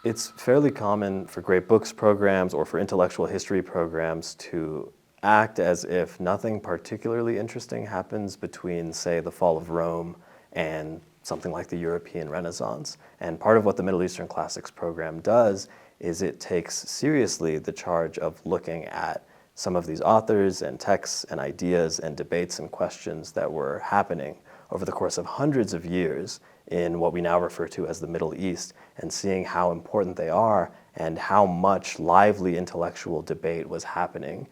It's fairly common for great books programs or for intellectual history programs to act as if nothing particularly interesting happens between, say, the fall of Rome and something like the European Renaissance. And part of what the Middle Eastern Classics program does is it takes seriously the charge of looking at some of these authors and texts and ideas and debates and questions that were happening over the course of hundreds of years in what we now refer to as the Middle East, and seeing how important they are and how much lively intellectual debate was happening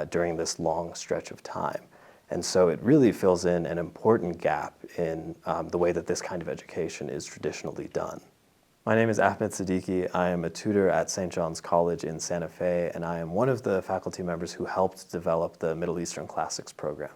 during this long stretch of time. And so it really fills in an important gap in the way that this kind of education is traditionally done. My name is Ahmed Siddiqui. I am a tutor at St. John's College in Santa Fe, and I am one of the faculty members who helped develop the Middle Eastern Classics program.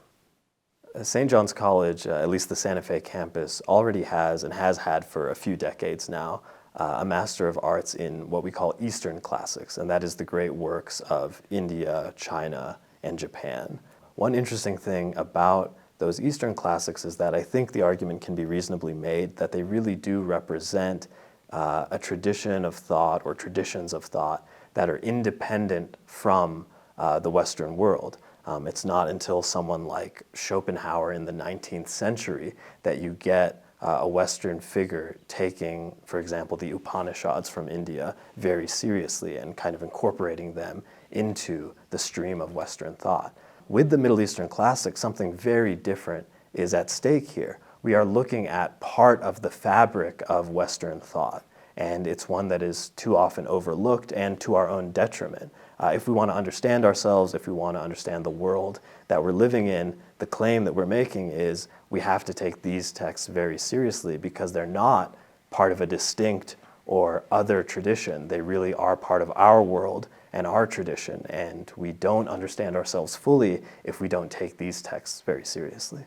St. John's College, at least the Santa Fe campus, already has and has had for a few decades now a Master of Arts in what we call Eastern Classics, and that is the great works of India, China, and Japan. One interesting thing about those Eastern Classics is that I think the argument can be reasonably made that they really do represent a tradition of thought or traditions of thought that are independent from the Western world. It's not until someone like Schopenhauer in the 19th century that you get a Western figure taking, for example, the Upanishads from India very seriously and kind of incorporating them into the stream of Western thought. With the Middle Eastern Classics, something very different is at stake here. We are looking at part of the fabric of Western thought, and it's one that is too often overlooked and to our own detriment. If we want to understand ourselves, if we want to understand the world that we're living in, the claim that we're making is we have to take these texts very seriously because they're not part of a distinct or other tradition. They really are part of our world and our tradition, and we don't understand ourselves fully if we don't take these texts very seriously.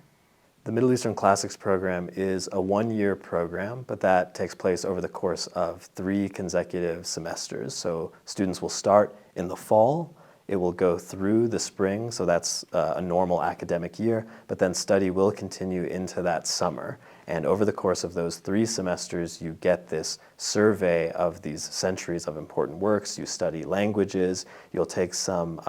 The Middle Eastern Classics program is a one-year program, but that takes place over the course of 3 consecutive semesters. So students will start in the fall, it will go through the spring, so that's a normal academic year, but then study will continue into that summer. And over the course of those 3 semesters, you get this survey of these centuries of important works. You study languages, you'll take some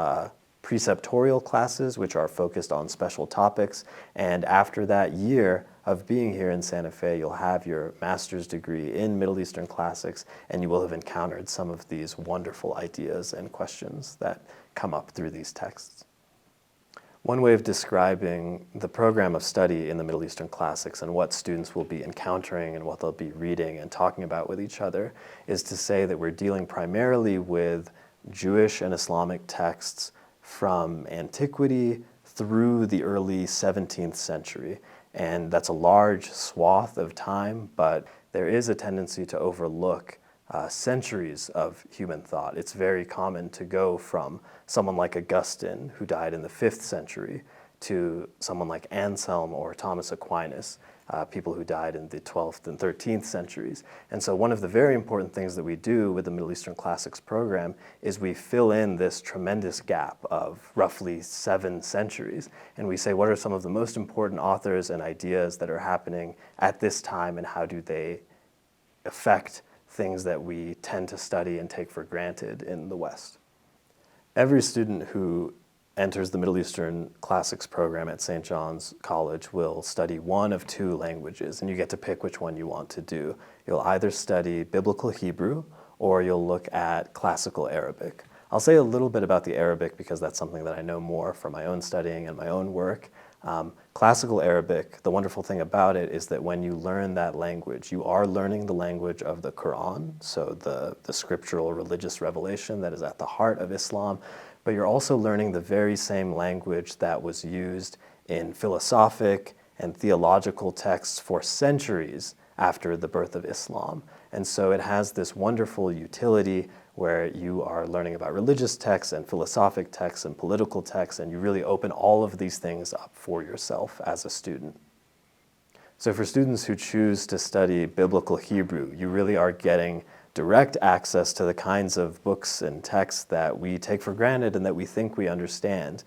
preceptorial classes, which are focused on special topics. And after that year of being here in Santa Fe, you'll have your master's degree in Middle Eastern Classics, and you will have encountered some of these wonderful ideas and questions that come up through these texts. One way of describing the program of study in the Middle Eastern Classics and what students will be encountering and what they'll be reading and talking about with each other is to say that we're dealing primarily with Jewish and Islamic texts from antiquity through the early 17th century. And that's a large swath of time, but there is a tendency to overlook centuries of human thought. It's very common to go from someone like Augustine, who died in the 5th century, to someone like Anselm or Thomas Aquinas, people who died in the 12th and 13th centuries. And so one of the very important things that we do with the Middle Eastern Classics program is we fill in this tremendous gap of roughly 7 centuries. And we say, what are some of the most important authors and ideas that are happening at this time, and how do they affect things that we tend to study and take for granted in the West? Every student who enters the Middle Eastern Classics program at St. John's College will study one of 2 languages, and you get to pick which one you want to do. You'll either study Biblical Hebrew or you'll look at Classical Arabic. I'll say a little bit about the Arabic because that's something that I know more from my own studying and my own work. Classical Arabic, the wonderful thing about it is that when you learn that language, you are learning the language of the Qur'an, so the scriptural religious revelation that is at the heart of Islam, but you're also learning the very same language that was used in philosophic and theological texts for centuries after the birth of Islam. And so it has this wonderful utility where you are learning about religious texts and philosophic texts and political texts, and you really open all of these things up for yourself as a student. So for students who choose to study Biblical Hebrew, you really are getting direct access to the kinds of books and texts that we take for granted and that we think we understand.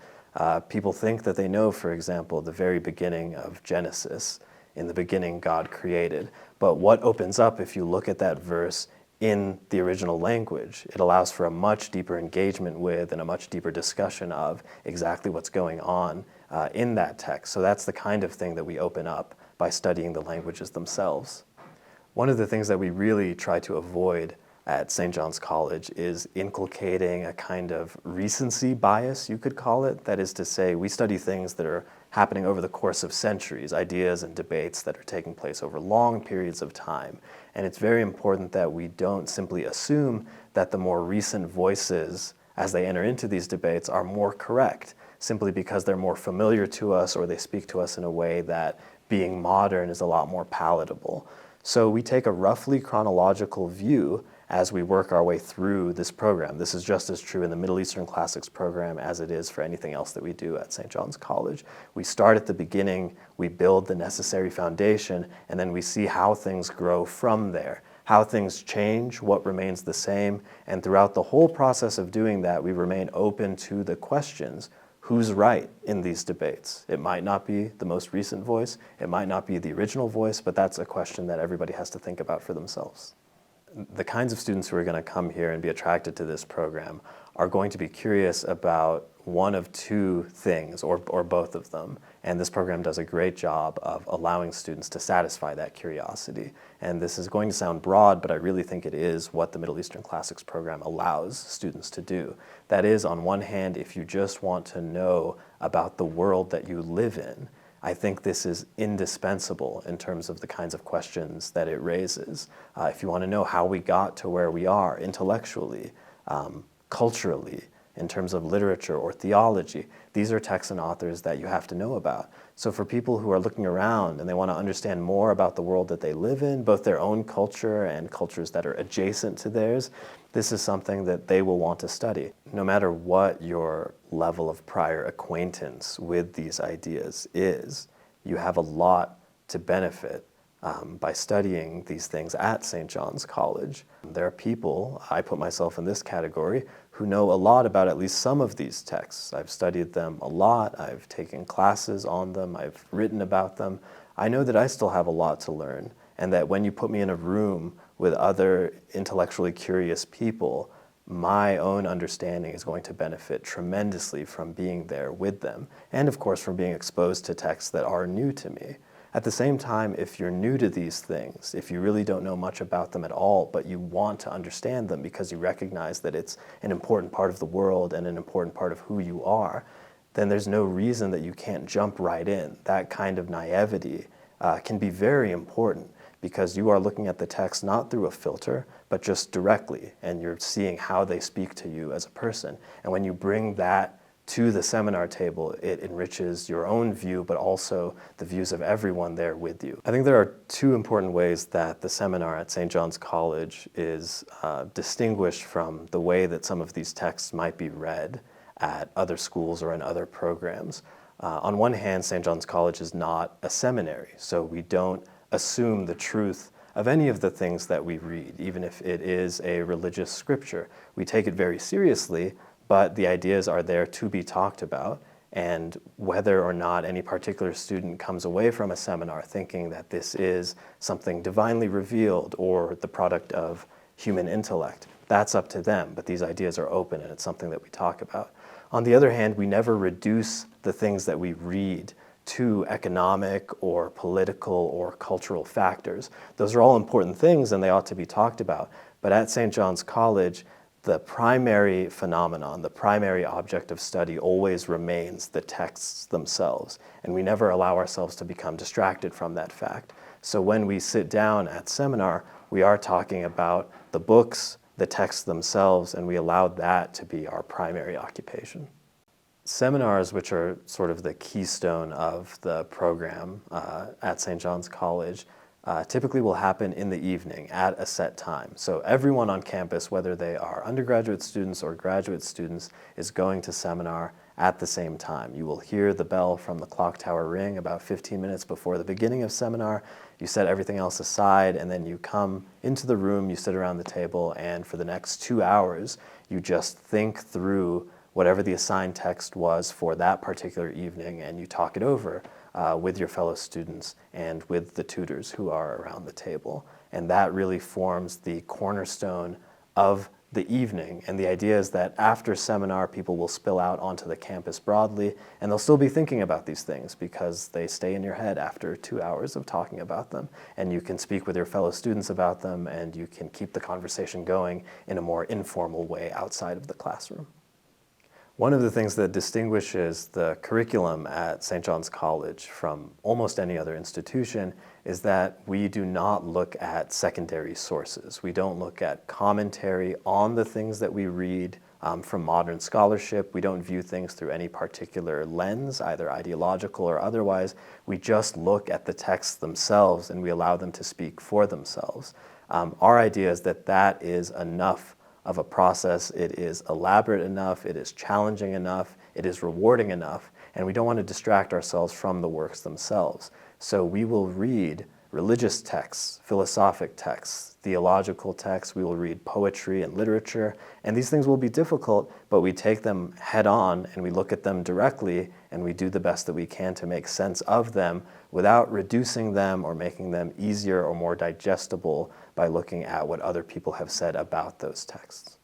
People think that they know, for example, the very beginning of Genesis. In the beginning, God created. But what opens up if you look at that verse in the original language. It allows for a much deeper engagement with and a much deeper discussion of exactly what's going on in that text. So that's the kind of thing that we open up by studying the languages themselves. One of the things that we really try to avoid at St. John's College is inculcating a kind of recency bias, you could call it. That is to say, we study things that are happening over the course of centuries, ideas and debates that are taking place over long periods of time. And it's very important that we don't simply assume that the more recent voices, as they enter into these debates, are more correct, simply because they're more familiar to us or they speak to us in a way that being modern is a lot more palatable. So we take a roughly chronological view as we work our way through this program. This is just as true in the Middle Eastern Classics program as it is for anything else that we do at St. John's College. We start at the beginning, we build the necessary foundation, and then we see how things grow from there, how things change, what remains the same, and throughout the whole process of doing that, we remain open to the questions. Who's right in these debates? It might not be the most recent voice, it might not be the original voice, but that's a question that everybody has to think about for themselves. The kinds of students who are going to come here and be attracted to this program are going to be curious about one of two things, or both of them. And this program does a great job of allowing students to satisfy that curiosity. And this is going to sound broad, but I really think it is what the Middle Eastern Classics program allows students to do. That is, on one hand, if you just want to know about the world that you live in, I think this is indispensable in terms of the kinds of questions that it raises. If you want to know how we got to where we are intellectually, culturally, in terms of literature or theology, these are texts and authors that you have to know about. So for people who are looking around and they want to understand more about the world that they live in, both their own culture and cultures that are adjacent to theirs, this is something that they will want to study. No matter what your level of prior acquaintance with these ideas is, you have a lot to benefit by studying these things at St. John's College. There are people, I put myself in this category, who know a lot about at least some of these texts. I've studied them a lot, I've taken classes on them, I've written about them. I know that I still have a lot to learn, and that when you put me in a room with other intellectually curious people, my own understanding is going to benefit tremendously from being there with them, and of course from being exposed to texts that are new to me. At the same time, if you're new to these things, if you really don't know much about them at all, but you want to understand them because you recognize that it's an important part of the world and an important part of who you are, then there's no reason that you can't jump right in. That kind of naivety can be very important because you are looking at the text not through a filter, but just directly, and you're seeing how they speak to you as a person. And when you bring that to the seminar table, it enriches your own view, but also the views of everyone there with you. I think there are two important ways that the seminar at St. John's College is distinguished from the way that some of these texts might be read at other schools or in other programs. On one hand, St. John's College is not a seminary, so we don't assume the truth of any of the things that we read, even if it is a religious scripture. We take it very seriously, but the ideas are there to be talked about, and whether or not any particular student comes away from a seminar thinking that this is something divinely revealed or the product of human intellect, that's up to them, but these ideas are open and it's something that we talk about. On the other hand, we never reduce the things that we read to economic or political or cultural factors. Those are all important things and they ought to be talked about, but at St. John's College, the primary phenomenon, the primary object of study always remains the texts themselves, and we never allow ourselves to become distracted from that fact. So when we sit down at seminar, we are talking about the books, the texts themselves, and we allow that to be our primary occupation. Seminars, which are sort of the keystone of the program at St. John's College, typically will happen in the evening at a set time. So everyone on campus, whether they are undergraduate students or graduate students, is going to seminar at the same time. You will hear the bell from the clock tower ring about 15 minutes before the beginning of seminar. You set everything else aside and then you come into the room, you sit around the table, and for the next 2 hours, you just think through whatever the assigned text was for that particular evening, and you talk it over with your fellow students and with the tutors who are around the table. and that really forms the cornerstone of the evening. And the idea is that after seminar, people will spill out onto the campus broadly, and they'll still be thinking about these things because they stay in your head after 2 hours of talking about them. And you can speak with your fellow students about them, and you can keep the conversation going in a more informal way outside of the classroom. One of the things that distinguishes the curriculum at St. John's College from almost any other institution is that we do not look at secondary sources. We don't look at commentary on the things that we read from modern scholarship. We don't view things through any particular lens, either ideological or otherwise. We just look at the texts themselves and we allow them to speak for themselves. Our idea is that that is enough of a process. It is elaborate enough, it is challenging enough, it is rewarding enough, and we don't want to distract ourselves from the works themselves. So we will read religious texts, philosophic texts, theological texts, we will read poetry and literature, and these things will be difficult, but we take them head on and we look at them directly and we do the best that we can to make sense of them without reducing them or making them easier or more digestible by looking at what other people have said about those texts.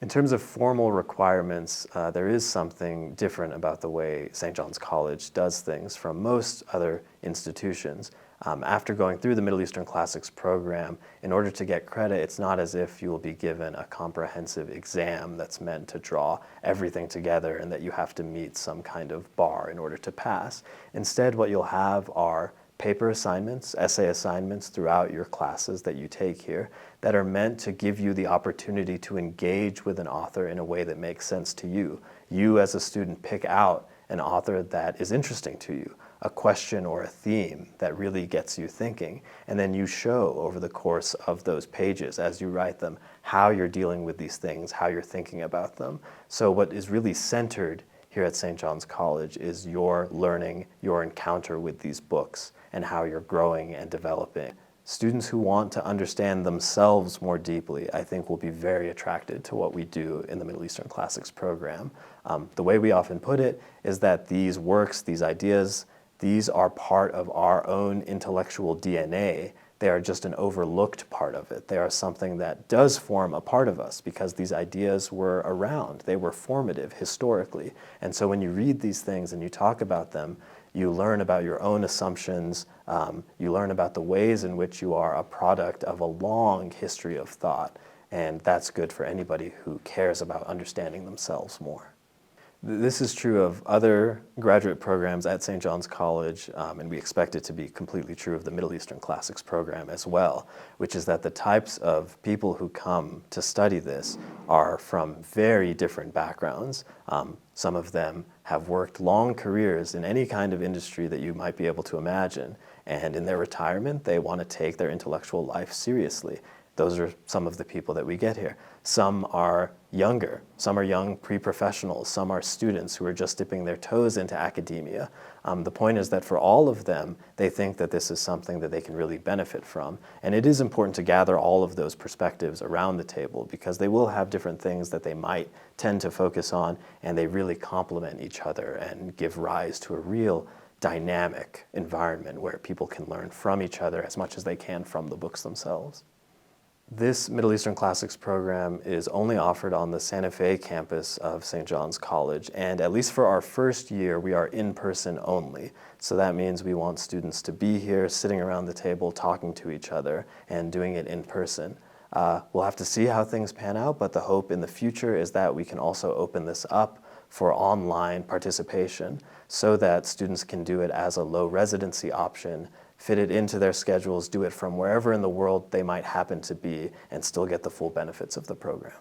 In terms of formal requirements, there is something different about the way St. John's College does things from most other institutions. After going through the Middle Eastern Classics program, in order to get credit, it's not as if you will be given a comprehensive exam that's meant to draw everything together and that you have to meet some kind of bar in order to pass. Instead, what you'll have are paper assignments, essay assignments throughout your classes that you take here that are meant to give you the opportunity to engage with an author in a way that makes sense to you. You as a student pick out an author that is interesting to you, a question or a theme that really gets you thinking, and then you show over the course of those pages as you write them how you're dealing with these things, how you're thinking about them. So what is really centered here at St. John's College is your learning, your encounter with these books, and how you're growing and developing. Students who want to understand themselves more deeply, I think, will be very attracted to what we do in the Middle Eastern Classics program. The way we often put it is that these works, these ideas, these are part of our own intellectual DNA. They are just an overlooked part of it. They are something that does form a part of us because these ideas were around. They were formative historically. And so when you read these things and you talk about them, you learn about your own assumptions, you learn about the ways in which you are a product of a long history of thought, and that's good for anybody who cares about understanding themselves more. This is true of other graduate programs at St. John's College, and we expect it to be completely true of the Middle Eastern Classics program as well, which is that the types of people who come to study this are from very different backgrounds. Some of them have worked long careers in any kind of industry that you might be able to imagine, and in their retirement, they want to take their intellectual life seriously. Those are some of the people that we get here. Some are younger, some are young pre-professionals, some are students who are just dipping their toes into academia. The point is that for all of them, they think that this is something that they can really benefit from. And it is important to gather all of those perspectives around the table because they will have different things that they might tend to focus on, and they really complement each other and give rise to a real dynamic environment where people can learn from each other as much as they can from the books themselves. This Middle Eastern Classics program is only offered on the Santa Fe campus of St. John's College, and at least for our first year, we are in person only. So that means we want students to be here, sitting around the table, talking to each other, and doing it in person. We'll have to see how things pan out, but the hope in the future is that we can also open this up for online participation so that students can do it as a low residency option, fit it into their schedules, do it from wherever in the world they might happen to be, and still get the full benefits of the program.